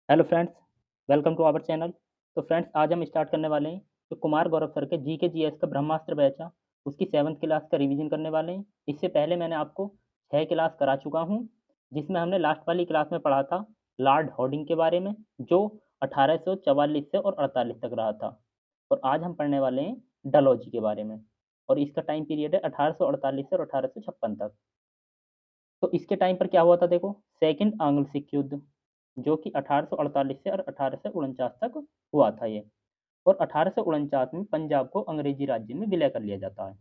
Hello friends, welcome to our channel. तो friends, आज हम स्टार्ट करने वाले हैं जो कुमार गौरव सर के जीके जीएस का ब्रह्मास्त्र बैच है, उसकी 7th क्लास का रिवीजन करने वाले हैं। इससे पहले मैंने आपको 6 क्लास करा चुका हूं, जिसमें हमने लास्ट वाली क्लास में पढ़ा था लॉर्ड हॉर्डिंग के बारे में, जो 1844 से और 48 तक रहा था। और आज हम पढ़ने वाले हैं डलहौजी के बारे में, और इसका टाइम पीरियड है 1848 से और 1856 तक। तो इसके टाइम पर क्या हुआ था, देखो, सेकंड आंग्ल सिख युद्ध, जो कि 1848 से और 1849 तक हुआ था ये। और 1849 में पंजाब को अंग्रेजी राज्य में विलय कर लिया जाता है।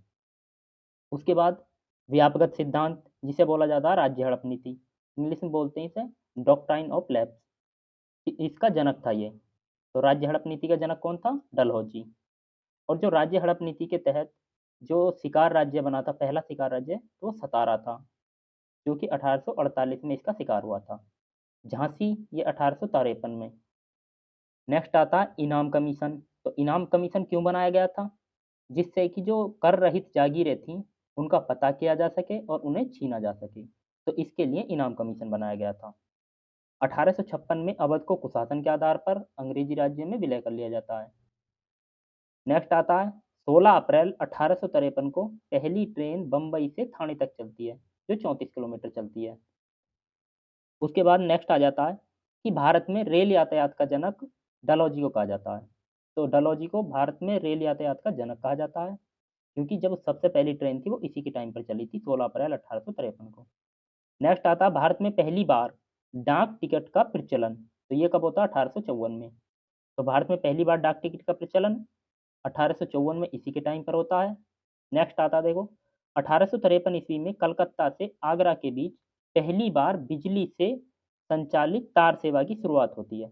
उसके बाद व्यापक सिद्धांत, जिसे बोला जाता है राज्य हड़प नीति, इंग्लिश में बोलते हैं इसे डॉक्ट्राइन ऑफ लैप्स, इसका जनक था ये। तो राज्य हड़प नीति का जनक कौन था? डलहौजी। और जो राज्य हड़प नीति के तहत जो शिकार राज्य बना था, पहला शिकार राज्य, तो सतारा था, जो कि 1848 में इसका शिकार हुआ था। झांसी ये 1853 में। नेक्स्ट आता है इनाम कमीशन। तो इनाम कमीशन क्यों बनाया गया था? जिससे कि जो कर रहित जागीरें थीं, उनका पता किया जा सके और उन्हें छीना जा सके। तो इसके लिए इनाम कमीशन बनाया गया था। 1856 में अवध को कुशासन के आधार पर अंग्रेजी राज्य में विलय कर लिया जाता है। नेक्स्ट आता है 16 अप्रैल 1853 को पहली ट्रेन बम्बई से थाने तक चलती है, जो 34 किलोमीटर चलती है। उसके बाद नेक्स्ट आ जाता है कि भारत में रेल यातायात का जनक डलहौजी को कहा जाता है। तो डलहौजी को भारत में रेल यातायात का जनक कहा जाता है, क्योंकि जब सबसे पहली ट्रेन थी वो इसी के टाइम पर चली थी, 16 अप्रैल 1853 को। नेक्स्ट आता है भारत में पहली बार डाक टिकट का प्रचलन। तो ये कब होता है? 1854 में। तो भारत में पहली बार डाक टिकट का प्रचलन 1854 में इसी के टाइम पर होता है। नेक्स्ट आता है, देखो, 1853 ईस्वी में कलकत्ता से आगरा के बीच पहली बार बिजली से संचालित तार सेवा की शुरुआत होती है।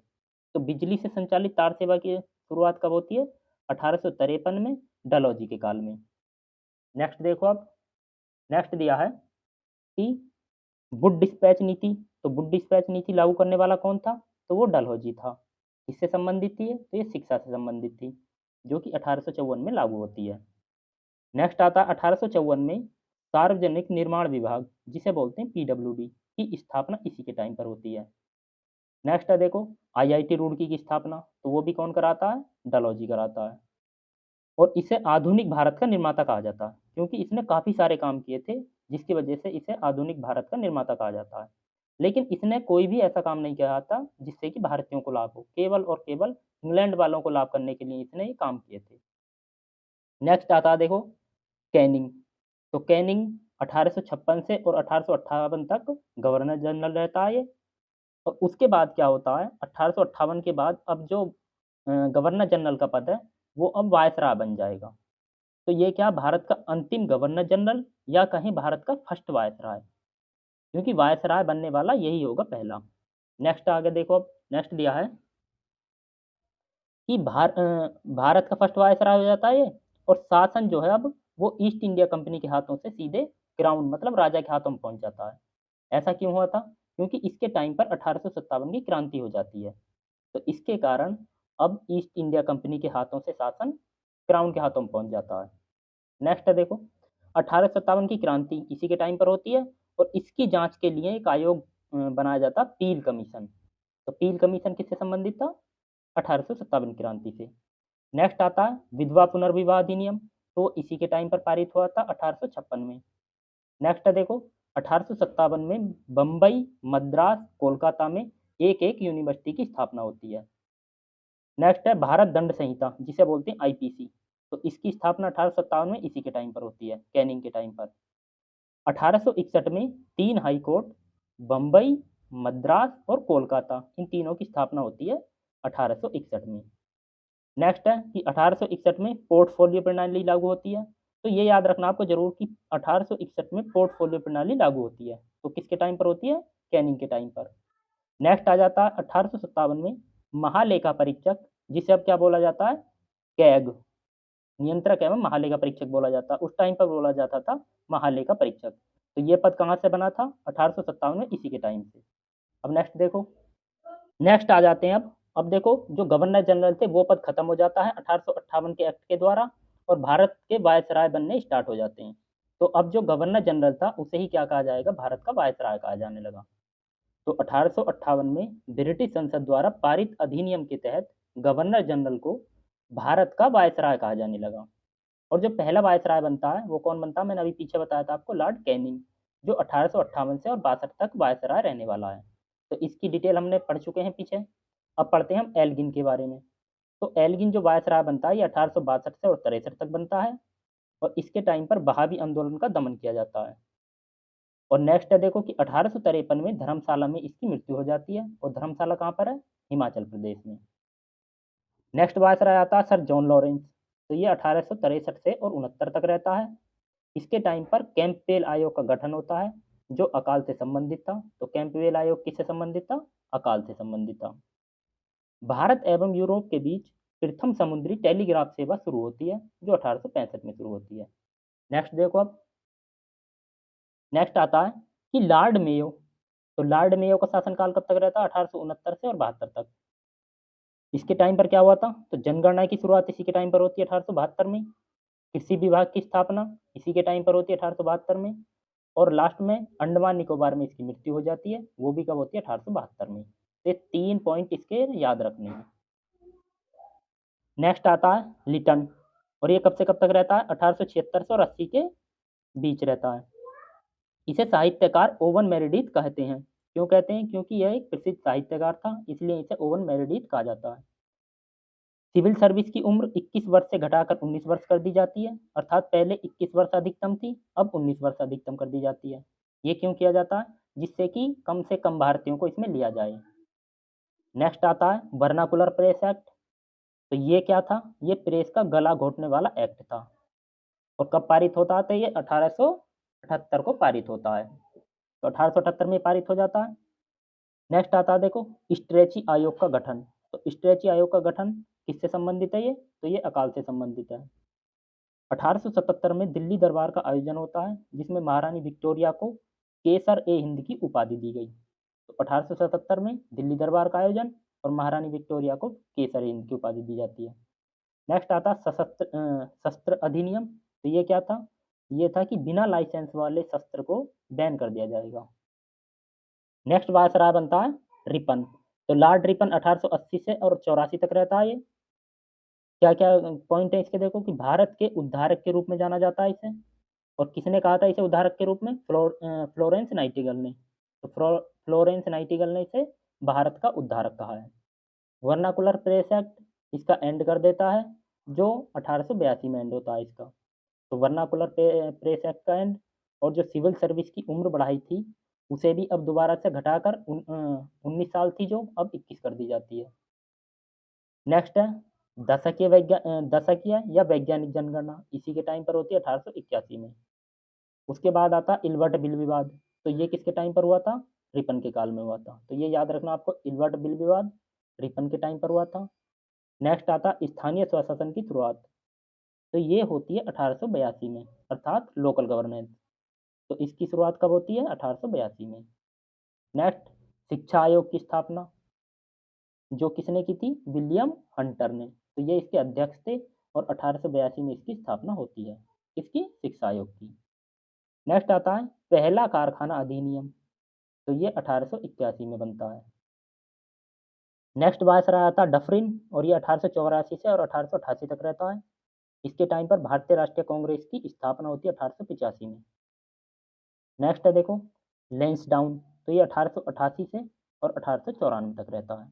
तो बिजली से संचालित तार सेवा की शुरुआत कब होती है? 1853 में, डलहौजी के काल में। नेक्स्ट देखो, अब नेक्स्ट दिया है कि वुड डिस्पैच नीति। तो वुड डिस्पैच नीति लागू करने वाला कौन था? तो वो डलहौजी था। किससे संबंधित थी ये? तो ये शिक्षा से संबंधित थी, जो कि 1854 में लागू होती है। नेक्स्ट आता है 1854 में सार्वजनिक निर्माण विभाग, जिसे बोलते हैं पीडब्ल्यूडी, की स्थापना इसी के टाइम पर होती है। नेक्स्ट है, देखो, आईआईटी रुड़की की स्थापना। तो वो भी कौन कराता है? डलहौजी कराता है। और इसे आधुनिक भारत का निर्माता कहा जाता है, क्योंकि इसने काफ़ी सारे काम किए थे, जिसकी वजह से इसे आधुनिक भारत का निर्माता कहा जाता है। लेकिन इसने कोई भी ऐसा काम नहीं किया था जिससे कि भारतीयों को लाभ हो, केवल और केवल इंग्लैंड वालों को लाभ करने के लिए इसने ये काम किए थे। नेक्स्ट आता है, देखो, कैनिंग। तो कैनिंग 1856 से और 1858 तक गवर्नर जनरल रहता है ये। और उसके बाद क्या होता है, 1858 के बाद अब जो गवर्नर जनरल का पद है, वो अब वायसराय बन जाएगा। तो ये क्या, भारत का अंतिम गवर्नर जनरल, या कहीं भारत का फर्स्ट वायसराय, क्योंकि वायसराय बनने वाला यही होगा पहला। नेक्स्ट आगे देखो, अब नेक्स्ट दिया है कि भारत का फर्स्ट वायसराय हो जाता है ये। और शासन जो है अब वो ईस्ट इंडिया कंपनी के हाथों से सीधे क्राउन मतलब राजा के हाथों में पहुंच जाता है। ऐसा क्यों हुआ था? क्योंकि इसके टाइम पर 1857 की क्रांति हो जाती है। तो इसके कारण अब ईस्ट इंडिया कंपनी के हाथों से शासन क्राउन के हाथों में पहुंच जाता है। नेक्स्ट है, देखो, 1857 की क्रांति इसी के टाइम पर होती है। और इसकी जांच के लिए एक आयोग बनाया जाता, पील कमीशन। तो पील कमीशन किससे संबंधित था? 1857 क्रांति से। नेक्स्ट आता है विधवा पुनर्विवाह अधिनियम। तो इसी के टाइम पर पारित हुआ था 1856 में। नेक्स्ट है, देखो, 1857 में बम्बई, मद्रास, कोलकाता में एक एक यूनिवर्सिटी की स्थापना होती है। नेक्स्ट है भारत दंड संहिता, जिसे बोलते हैं आईपीसी। तो इसकी स्थापना 1857 में इसी के टाइम पर होती है, कैनिंग के टाइम पर। 1861 में 3 हाई कोर्ट, बम्बई, मद्रास और कोलकाता, इन तीनों की स्थापना होती है 1861 में। नेक्स्ट है कि 1861 में पोर्टफोलियो प्रणाली लागू होती है। तो ये याद रखना आपको जरूर कि 1861 में पोर्टफोलियो प्रणाली लागू होती है। तो किसके टाइम पर होती है? कैनिंग के टाइम पर। नेक्स्ट आ जाता है 1857 में महालेखा परीक्षक, जिसे अब क्या बोला जाता है? कैग, नियंत्रक एवं महालेखा परीक्षक बोला जाता है। उस टाइम पर बोला जाता था महालेखा परीक्षक। तो ये पद कहाँ से बना था? 1857 में, इसी के टाइम से। अब नेक्स्ट देखो, नेक्स्ट आ जाते हैं अब देखो, जो गवर्नर जनरल थे वो पद खत्म हो जाता है 1858 के एक्ट के द्वारा, और भारत के वायसराय बनने स्टार्ट हो जाते हैं। तो अब जो गवर्नर जनरल था उसे ही क्या कहा जाएगा? भारत का वायसराय कहा जाने लगा। तो 1858 में ब्रिटिश संसद द्वारा पारित अधिनियम के तहत गवर्नर जनरल को भारत का वायसराय कहा जाने लगा। और जो पहला वायसराय बनता है वो कौन बनता है, मैंने अभी पीछे बताया था आपको, लॉर्ड कैनिंग, जो 1858 से और 62 तक वायसराय रहने वाला है। तो इसकी डिटेल हमने पढ़ चुके हैं पीछे। अब पढ़ते हैं हम एल्गिन के बारे में। तो एल्गिन जो वायसराय बनता है ये 1862 से और 63 तक बनता है, और इसके टाइम पर बहावी आंदोलन का दमन किया जाता है। और नेक्स्ट है देखो कि 1853 में धर्मशाला में इसकी मृत्यु हो जाती है, और धर्मशाला कहाँ पर है, हिमाचल प्रदेश में। नेक्स्ट वायसराय आता है सर जॉन लॉरेंस। तो ये 1863 से और 69 तक रहता है। इसके टाइम पर कैंपबेल आयोग का गठन होता है जो अकाल से संबंधित था। तो कैंपबेल आयोग किससे संबंधित था, अकाल से संबंधित था। भारत एवं यूरोप के बीच प्रथम समुद्री टेलीग्राफ सेवा शुरू होती है जो 1865 में शुरू होती है। नेक्स्ट देखो अब, नेक्स्ट आता है कि लॉर्ड मेयो। तो लॉर्ड मेयो का शासनकाल कब तक रहता है, 1869 से और 72 तक। इसके टाइम पर क्या हुआ था, तो जनगणना की शुरुआत इसी के टाइम पर होती है 1872 में। कृषि विभाग की स्थापना इसी के टाइम पर होती है 1872 में। और लास्ट में अंडमान निकोबार में इसकी मृत्यु हो जाती है, वो भी कब होती है, 1872 में। तो 3 पॉइंट इसके याद रखने हैं। नेक्स्ट आता है लिटन, और ये कब से कब तक रहता है, 1876 से और 80 के बीच रहता है। इसे साहित्यकार ओवन मेरेडिथ कहते हैं। क्यों कहते हैं, क्योंकि यह एक प्रसिद्ध साहित्यकार था, इसलिए इसे ओवन मेरेडिथ कहा जाता है। सिविल सर्विस की उम्र 21 वर्ष से घटाकर 19 वर्ष कर दी जाती है, अर्थात पहले 21 वर्ष अधिकतम थी, अब 19 वर्ष अधिकतम कर दी जाती है। ये क्यों किया जाता है, जिससे कि कम से कम भारतीयों को इसमें लिया जाए। नेक्स्ट आता है वर्नाकुलर प्रेस एक्ट। तो ये क्या था, ये प्रेस का गला घोटने वाला एक्ट था। और कब पारित होता है, तो ये 1878 को पारित होता है। तो 1878 में पारित हो जाता है। नेक्स्ट आता है देखो स्ट्रेची आयोग का गठन। तो स्ट्रेची आयोग का गठन किससे संबंधित है, ये तो ये अकाल से संबंधित है। 1877 में दिल्ली दरबार का आयोजन होता है जिसमें महारानी विक्टोरिया को केसर ए हिंद की उपाधि दी गई। तो 1877 में दिल्ली दरबार का आयोजन और महारानी विक्टोरिया को केसर ए हिंद की उपाधि दी जाती है। नेक्स्ट आता शस्त्र अधिनियम। तो ये क्या था, ये था कि बिना लाइसेंस वाले शस्त्र को बैन कर दिया जाएगा। नेक्स्ट वायसराय बनता है रिपन। तो लॉर्ड रिपन 1880 से और 84 तक रहता है। ये क्या क्या पॉइंट है इसके, देखो कि भारत के उद्धारक के रूप में जाना जाता है इसे। और किसने कहा था इसे उद्धारक के रूप में, फ्लोरेंस नाइटिंगेल ने। तो फ्लोरेंस नाइटिंगेल ने इसे भारत का उद्धारक कहा है। वर्नाकुलर प्रेस एक्ट इसका एंड कर देता है, जो 1882 में एंड होता है इसका। तो वर्नाकुलर प्रेस एक्ट का एंड। और जो सिविल सर्विस की उम्र बढ़ाई थी उसे भी अब दोबारा से घटाकर 19 साल थी, जो अब 21 कर दी जाती है। नेक्स्ट है दशकीय या वैज्ञानिक जनगणना, इसी के टाइम पर होती है 1881 में। उसके बाद आता इल्बर्ट बिल विवाद। तो ये किसके टाइम पर हुआ था, रिपन के काल में हुआ था। तो ये याद रखना आपको, इल्बर्ट बिल विवाद रिपन के टाइम पर हुआ था। नेक्स्ट आता स्थानीय स्वशासन की शुरुआत। तो ये होती है 1882 में, अर्थात लोकल गवर्नेंस। तो इसकी शुरुआत कब होती है, 1882 में। नेक्स्ट शिक्षा आयोग की स्थापना, जो किसने की थी, विलियम हंटर ने। तो ये इसके अध्यक्ष थे और 1882 में इसकी स्थापना होती है, इसकी शिक्षा आयोग की। नेक्स्ट आता है पहला कारखाना अधिनियम। तो ये 1881 में बनता है। नेक्स्ट वायसराय आता है डफरिन, और ये 1884 से और 1888 तक रहता है। इसके टाइम पर भारतीय राष्ट्रीय कांग्रेस की स्थापना होती है 1885 में। नेक्स्ट है देखो लेंसडाउन। तो ये 1888 से और 1894 तक रहता है।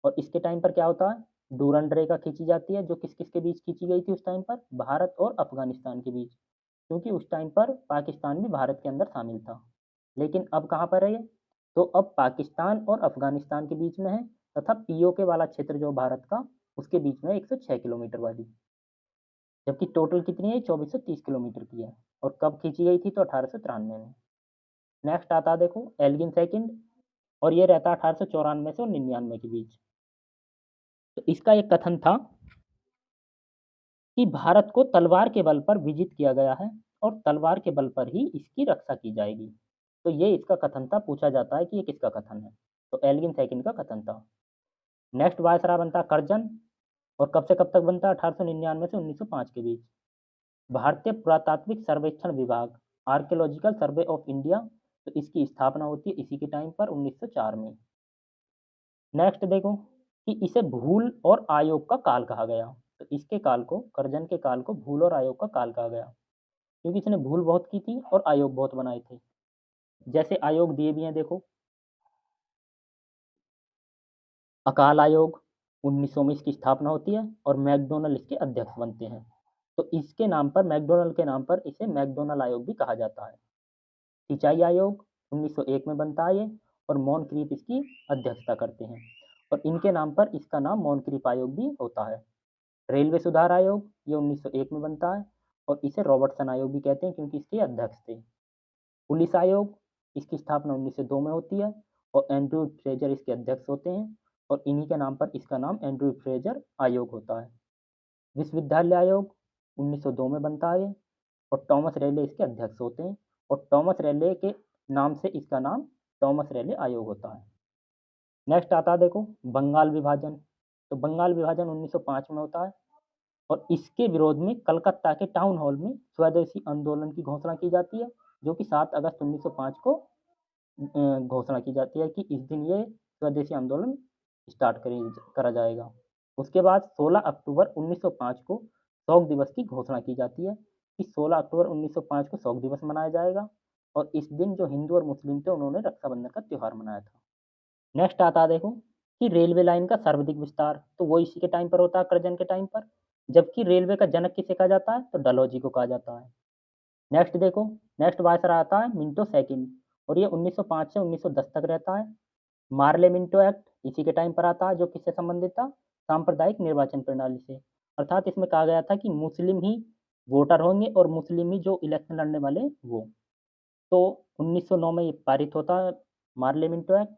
और इसके टाइम पर क्या होता है, डूरंड रेखा खींची जाती है, जो किस किस के बीच खींची गई थी उस टाइम पर, भारत और अफगानिस्तान के बीच। क्योंकि उस टाइम पर पाकिस्तान भी भारत के अंदर शामिल था, लेकिन अब कहाँ पर है ये, तो अब पाकिस्तान और अफगानिस्तान के बीच में है, तथा पीओके वाला क्षेत्र जो भारत का, उसके बीच में 106 किलोमीटर वाली। जबकि टोटल कितनी है, 2430 किलोमीटर की है। और कब खींची गई थी, तो 1893 में। नेक्स्ट आता है देखो एल्गिन सेकंड, और ये रहता है 1894 से 99 के बीच। तो इसका एक कथन था कि भारत को तलवार के बल पर विजित किया गया है और तलवार के बल पर ही इसकी रक्षा की जाएगी। तो ये इसका कथन था, पूछा जाता है कि ये किसका कथन है, तो एल्गिन सेकंड का कथन था। नेक्स्ट वायसराय बनता कर्जन, और कब से कब तक बनता, 1899 से 1905 के बीच। भारतीय पुरातात्विक सर्वेक्षण विभाग, आर्कियोलॉजिकल सर्वे ऑफ इंडिया। तो इसकी स्थापना होती है इसी के टाइम पर 1904 में। नेक्स्ट देखो कि इसे भूल और आयोग का काल कहा गया। तो इसके काल को, करजन के काल को भूल और आयोग का काल कहा गया, क्योंकि इसने भूल बहुत की थी और आयोग बहुत बनाए थे। जैसे आयोग दिए भी हैं देखो, अकाल आयोग 1900 में इसकी स्थापना होती है और मैकडोनल्ड इसके अध्यक्ष बनते हैं। तो इसके नाम पर, मैकडोनल्ड के नाम पर, इसे मैकडोनल्ड आयोग भी कहा जाता है। सिंचाई आयोग 1901 में बनता है ये, और मॉनक्रीफ इसकी अध्यक्षता करते हैं, और इनके नाम पर इसका नाम मॉनक्रीफ आयोग भी होता है। रेलवे सुधार आयोग ये 1901 में बनता है, और इसे रॉबर्टसन आयोग भी कहते हैं क्योंकि इसके अध्यक्ष थे। पुलिस आयोग, इसकी स्थापना 1902 में होती है और एंड्रयू फ्रेजर इसके अध्यक्ष होते हैं, और इन्हीं के नाम पर इसका नाम एंड्रयू फ्रेजर आयोग होता है। विश्वविद्यालय आयोग 1902 में बनता है और टॉमस रेले इसके अध्यक्ष होते हैं, और टॉमस रेले के नाम से इसका नाम टॉमस रेले आयोग होता है। नेक्स्ट आता है देखो बंगाल विभाजन। तो बंगाल विभाजन 1905 में होता है, और इसके विरोध में कलकत्ता के टाउन हॉल में स्वदेशी आंदोलन की घोषणा की जाती है, जो कि 7 अगस्त 1905 को घोषणा की जाती है कि इस दिन ये स्वदेशी आंदोलन स्टार्ट करा जाएगा। उसके बाद 16 अक्टूबर 1905 को शोक दिवस की घोषणा की जाती है कि 16 अक्टूबर 1905 को शोक दिवस मनाया जाएगा, और इस दिन जो हिंदू और मुस्लिम थे उन्होंने रक्षाबंधन का त्यौहार मनाया था। नेक्स्ट आता है देखो कि रेलवे लाइन का सर्वाधिक विस्तार, तो वो इसी के टाइम पर होता है, करजन के टाइम पर। जबकि रेलवे का जनक किसे कहा जाता है, तो डलहौजी को कहा जाता है। नेक्स्ट देखो, नेक्स्ट वायसराय आता है मिंटो सेकंड, और ये 1905 से 1910 तक रहता है। मार्ले मिंटो एक्ट इसी के टाइम पर आता है, जो किससे संबंधित था, सांप्रदायिक निर्वाचन प्रणाली से। अर्थात इसमें कहा गया था कि मुस्लिम ही वोटर होंगे और मुस्लिम ही जो इलेक्शन लड़ने वाले वो। तो 1909 में ये पारित होता है मार्ले मिंटो एक्ट।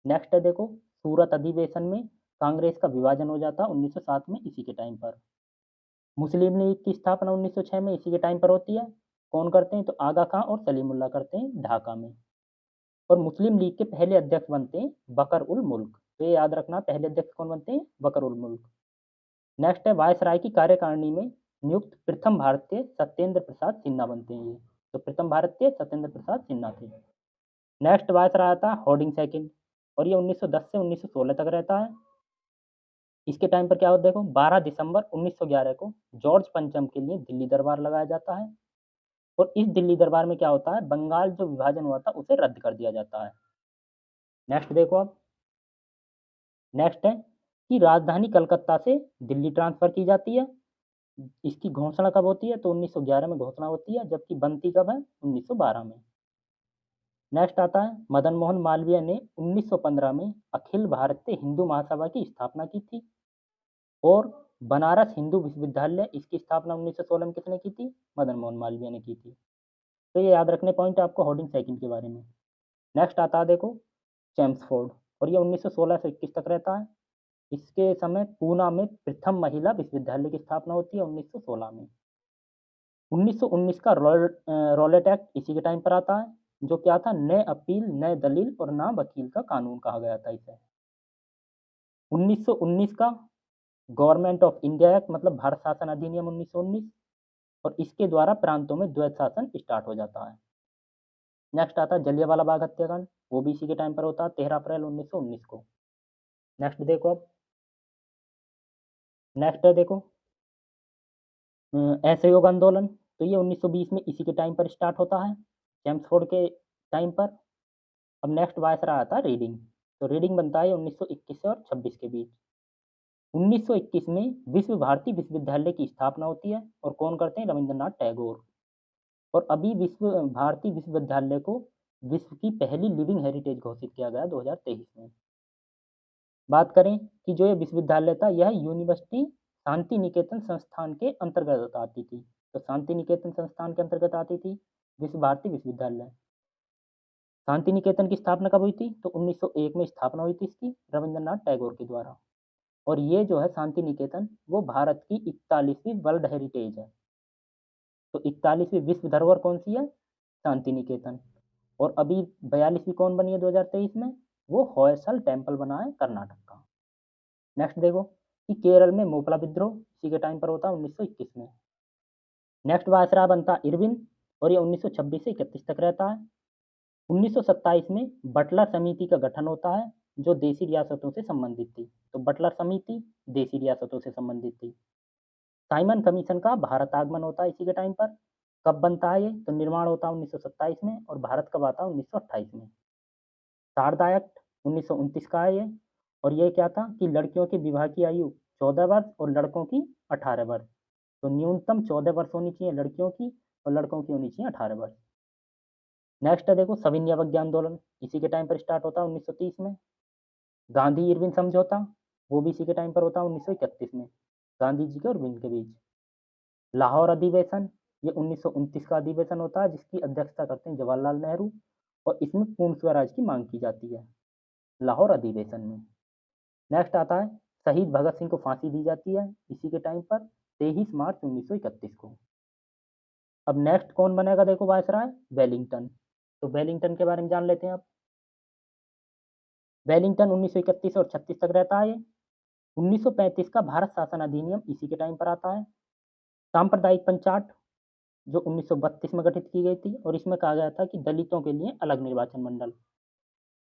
नेक्स्ट है देखो सूरत अधिवेशन में कांग्रेस का विभाजन हो जाता है 1907 में इसी के टाइम पर। मुस्लिम लीग की स्थापना 1906 में इसी के टाइम पर होती है। कौन करते हैं, तो आगा खां और सलीमुल्लाह करते हैं ढाका में। और मुस्लिम लीग के पहले अध्यक्ष बनते हैं बकर उल मुल्क। तो ये याद रखना, पहले अध्यक्ष कौन बनते हैं, बकर उल मुल्क। नेक्स्ट है वायसराय की कार्यकारिणी में नियुक्त प्रथम भारतीय सत्येंद्र प्रसाद सिन्हा बनते हैं ये। तो प्रथम भारतीय सत्येंद्र प्रसाद सिन्हा थे। नेक्स्ट वायसराय आता है हॉर्डिंग सेकंड, और ये 1910 से 1916 तक रहता है। इसके टाइम पर क्या होता है देखो, 12 दिसंबर 1911 को जॉर्ज पंचम के लिए दिल्ली दरबार लगाया जाता है, और इस दिल्ली दरबार में क्या होता है, बंगाल जो विभाजन हुआ था उसे रद्द कर दिया जाता है। नेक्स्ट देखो अब, नेक्स्ट है कि राजधानी कलकत्ता से दिल्ली ट्रांसफर की जाती है। इसकी घोषणा कब होती है, तो 1911 में घोषणा होती है, जबकि बनती कब है, 1912 में। नेक्स्ट आता है मदन मोहन मालवीय ने 1915 में अखिल भारतीय हिंदू महासभा की स्थापना की थी, और बनारस हिंदू विश्वविद्यालय इसकी स्थापना 1916 में किसने की थी, मदन मोहन मालवीय ने की थी। तो ये याद रखने पॉइंट आपको हॉर्डिंग सेकंड के बारे में। नेक्स्ट आता है देखो चैम्सफोर्ड, और ये 1916 से 21 तक रहता है। इसके समय पूना में प्रथम महिला विश्वविद्यालय की स्थापना होती है 1916 में। 1919 का रॉलेट एक्ट इसी के टाइम पर आता है, जो क्या था, नए अपील, नए दलील और ना वकील का कानून कहा गया था इसे। 1919 का गवर्नमेंट ऑफ इंडिया एक्ट, मतलब भारत शासन अधिनियम 1919, और इसके द्वारा प्रांतों में द्वैत शासन स्टार्ट हो जाता है। नेक्स्ट आता है जलियांवाला बाग हत्याकांड, वो भी इसी के टाइम पर होता है 13 अप्रैल 1919 को। नेक्स्ट देखो अब, नेक्स्ट है देखो असहयोग आंदोलन, तो ये 1920 में इसी के टाइम पर स्टार्ट होता है, चैम्सफोर्ड के टाइम पर। अब नेक्स्ट वायसराय आता है रीडिंग, तो रीडिंग बनता है 1921 से और 26 के बीच। 1921 में विश्व भारती विश्वविद्यालय की स्थापना होती है, और कौन करते हैं, रविंद्रनाथ टैगोर। और अभी विश्व भारती विश्वविद्यालय को विश्व की पहली लिविंग हेरिटेज घोषित किया गया 2023 में। बात करें कि जो ये विश्वविद्यालय था, यह यूनिवर्सिटी शांति निकेतन संस्थान के अंतर्गत आती थी। तो शांति निकेतन संस्थान के अंतर्गत आती थी विश्व भारती विश्वविद्यालय। शांति निकेतन की स्थापना कब हुई थी, तो 1901 में स्थापना हुई थी इसकी रविंद्रनाथ टैगोर के द्वारा। और ये जो है शांति निकेतन, वो भारत की 41वीं वर्ल्ड हेरिटेज है। तो 41वीं विश्व धरोहर कौन सी है, शांति निकेतन। और अभी 42वीं कौन बनी है 2023 में, वो होयसल टेम्पल बना है कर्नाटक का। नेक्स्ट देखो कि केरल में मोपला विद्रोह इसी के टाइम पर होता है 1921 में। नेक्स्ट वायसराय बनता इरविन, और ये 1926 से 31 तक रहता है। 1927 में बटलर समिति का गठन होता है जो देशी रियासतों से संबंधित थी। तो बटलर समिति देशी रियासतों से संबंधित थी। साइमन कमीशन का भारत आगमन होता है इसी के टाइम पर। कब बनता है ये? तो निर्माण होता है 1927 में और भारत कब आता है? 1928 में। शारदा एक्ट 1929 का है ये। और ये क्या था कि लड़कियों की विवाह की आयु 14 वर्ष और लड़कों की 18 वर्ष। तो न्यूनतम 14 वर्ष होनी चाहिए लड़कियों की और लड़कों की होनी चाहिए 18 वर्ष। नेक्स्ट है देखो सविनय अवज्ञा आंदोलन, इसी के टाइम पर स्टार्ट होता है 1930 में। गांधी इरविन समझौता, वो भी इसी के टाइम पर होता है 1931 में, गांधी जी के और इरविन के बीच। लाहौर अधिवेशन, ये 1929 का अधिवेशन होता है जिसकी अध्यक्षता करते हैं जवाहरलाल नेहरू और इसमें पूर्ण स्वराज की मांग की जाती है लाहौर अधिवेशन में। नेक्स्ट आता है शहीद भगत सिंह को फांसी दी जाती है इसी के टाइम पर 23 मार्च 1931 को। अब नेक्स्ट कौन बनेगा देखो वायसराय? वेलिंगटन। तो वेलिंगटन के बारे में जान लेते हैं अब। वेलिंगटन 1931 और 36 तक रहता है ये। 1935 का भारत शासन अधिनियम इसी के टाइम पर आता है। सांप्रदायिक पंचायत जो 1932 में गठित की गई थी और इसमें कहा गया था कि दलितों के लिए अलग निर्वाचन मंडल,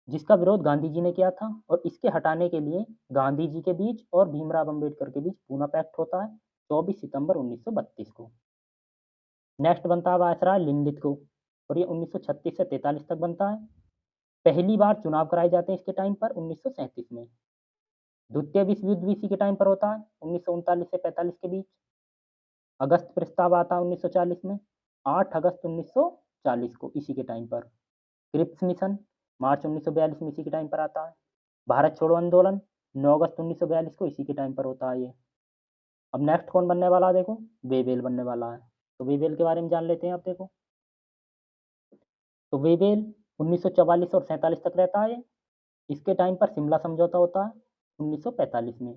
जिसका विरोध गांधी जी ने किया था और इसके हटाने के लिए गांधी जी के बीच और भीमराव अंबेडकर के बीच पूना पैक्ट होता है 24 सितंबर 1932 को। नेक्स्ट बनता है वायसराय लिनलिथ और ये 1936 से 43 तक बनता है। पहली बार चुनाव कराए जाते हैं इसके टाइम पर 1937 में। द्वितीय विश्व युद्ध भी इसी के टाइम पर होता है 1939 से 45 के बीच। अगस्त प्रस्ताव आता है 1940 में, 8 अगस्त 1940 को इसी के टाइम पर। क्रिप्स मिशन मार्च 1942 में इसी के टाइम पर आता है। भारत छोड़ो आंदोलन 9 अगस्त 1942 को इसी के टाइम पर होता है ये। अब नेक्स्ट कौन बनने वाला है देखो? वेवेल बनने वाला है। तो वेवेल के बारे में जान लेते हैं आप देखो। तो वेवेल 1944 और 47 तक रहता है ये। इसके टाइम पर शिमला समझौता होता है 1945 में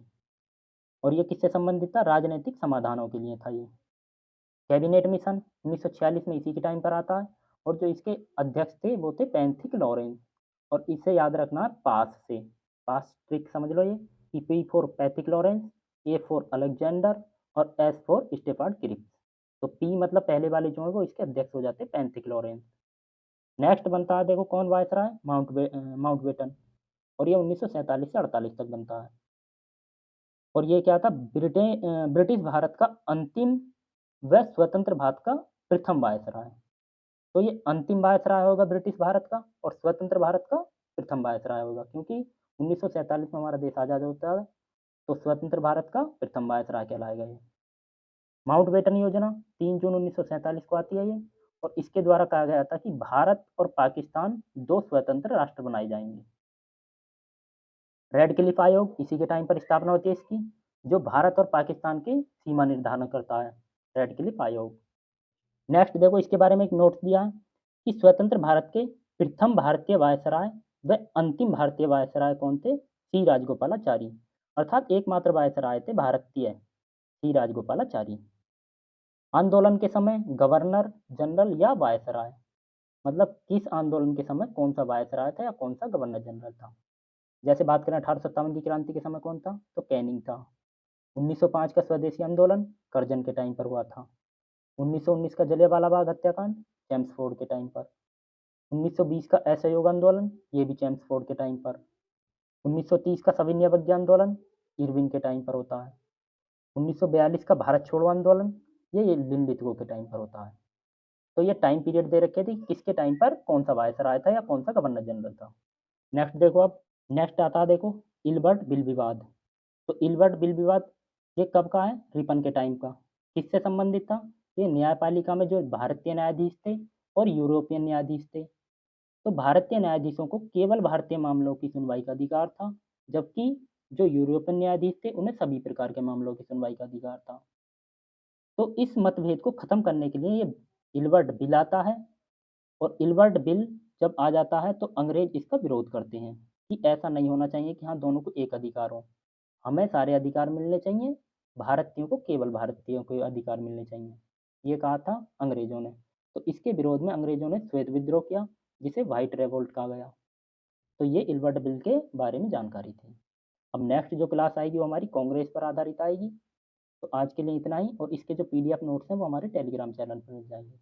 और ये किससे संबंधित था? राजनीतिक समाधानों के लिए था ये। कैबिनेट मिशन 1946 में इसी के टाइम पर आता है और जो इसके अध्यक्ष थे वो थे पैंथिक लॉरेंस। और इसे याद रखना पास से, पास ट्रिक समझ लो ये कि P for Pethick Lawrence, A for Alexander और एस फॉर स्टेफार्ड क्रिप्स। तो पी मतलब पहले वाले जो है वो इसके अध्यक्ष हो जाते हैं पैंथिक लॉरेंस। नेक्स्ट बनता है देखो कौन वायसराय? माउंटबेटन और ये 1947 से 48 तक बनता है। और ये क्या था? ब्रिटिश भारत का अंतिम व स्वतंत्र भारत का प्रथम वायसराय। तो ये अंतिम वायसराय होगा ब्रिटिश भारत का और स्वतंत्र भारत का प्रथम वायसराय होगा क्योंकि 1947 में हमारा देश आज़ाद होता है तो स्वतंत्र भारत का प्रथम वायसराय कहलाएगा ये। माउंटबेटन योजना 3 जून 1947 को आती है ये और इसके द्वारा कहा गया था कि भारत और पाकिस्तान 2 स्वतंत्र राष्ट्र बनाए जाएंगे। रेड क्लिफ आयोग इसी के टाइम पर स्थापना होती है इसकी, जो भारत और पाकिस्तान की सीमा निर्धारण करता है, रेड क्लिफ आयोग। नेक्स्ट देखो इसके बारे में एक नोट दिया है कि स्वतंत्र भारत के प्रथम भारतीय वायसराय व अंतिम भारतीय वायसराय कौन थे? सी राजगोपालाचारी, अर्थात एकमात्र वायसराय थे भारतीय सी राजगोपालाचारी। आंदोलन के समय गवर्नर जनरल या वायसराय, मतलब किस आंदोलन के समय कौन सा वायसराय था या कौन सा गवर्नर जनरल था। जैसे बात करें 1857 की क्रांति के समय कौन था? तो कैनिंग था। 1905 का स्वदेशी आंदोलन करजन के टाइम पर हुआ था। 1919 का जलियांवाला बाग हत्याकांड चेम्सफोर्ड के टाइम पर। 1920 का असहयोग आंदोलन, ये भी चेम्सफोर्ड के टाइम पर। 1930 का सविनय अवज्ञा आंदोलन इरविन के टाइम पर होता है। 1942 का भारत छोड़ो आंदोलन, ये लिनलिथगो के टाइम पर होता है। तो ये टाइम पीरियड दे रखे थे किसके टाइम पर कौन सा वायसराय था या कौन सा गवर्नर जनरल था। नेक्स्ट देखो अब, नेक्स्ट आता है देखो इल्बर्ट बिल विवाद। तो इल्बर्ट बिल विवाद ये कब का है? रिपन के टाइम का। किससे संबंधित था? ये न्यायपालिका में जो भारतीय न्यायाधीश थे और यूरोपियन न्यायाधीश थे। तो भारतीय न्यायाधीशों को केवल भारतीय मामलों की सुनवाई का अधिकार था, जबकि जो यूरोपियन न्यायाधीश थे उन्हें सभी प्रकार के मामलों की सुनवाई का अधिकार था। तो इस मतभेद को खत्म करने के लिए ये इल्बर्ट बिल आता है और इल्बर्ट बिल जब आ जाता है तो अंग्रेज इसका विरोध करते हैं कि ऐसा नहीं होना चाहिए कि हाँ दोनों को एक अधिकार हो, हमें सारे अधिकार मिलने चाहिए, भारतीयों को केवल भारतीयों को अधिकार मिलने चाहिए, ये कहा था अंग्रेजों ने। तो इसके विरोध में अंग्रेजों ने श्वेत विद्रोह किया जिसे व्हाइट रेवोल्ट कहा गया। तो ये इल्बर्ट बिल के बारे में जानकारी थी। अब नेक्स्ट जो क्लास आएगी वो हमारी कांग्रेस पर आधारित आएगी। तो आज के लिए इतना ही और इसके जो पीडीएफ नोट्स हैं वो हमारे टेलीग्राम चैनल पर मिल जाएंगे।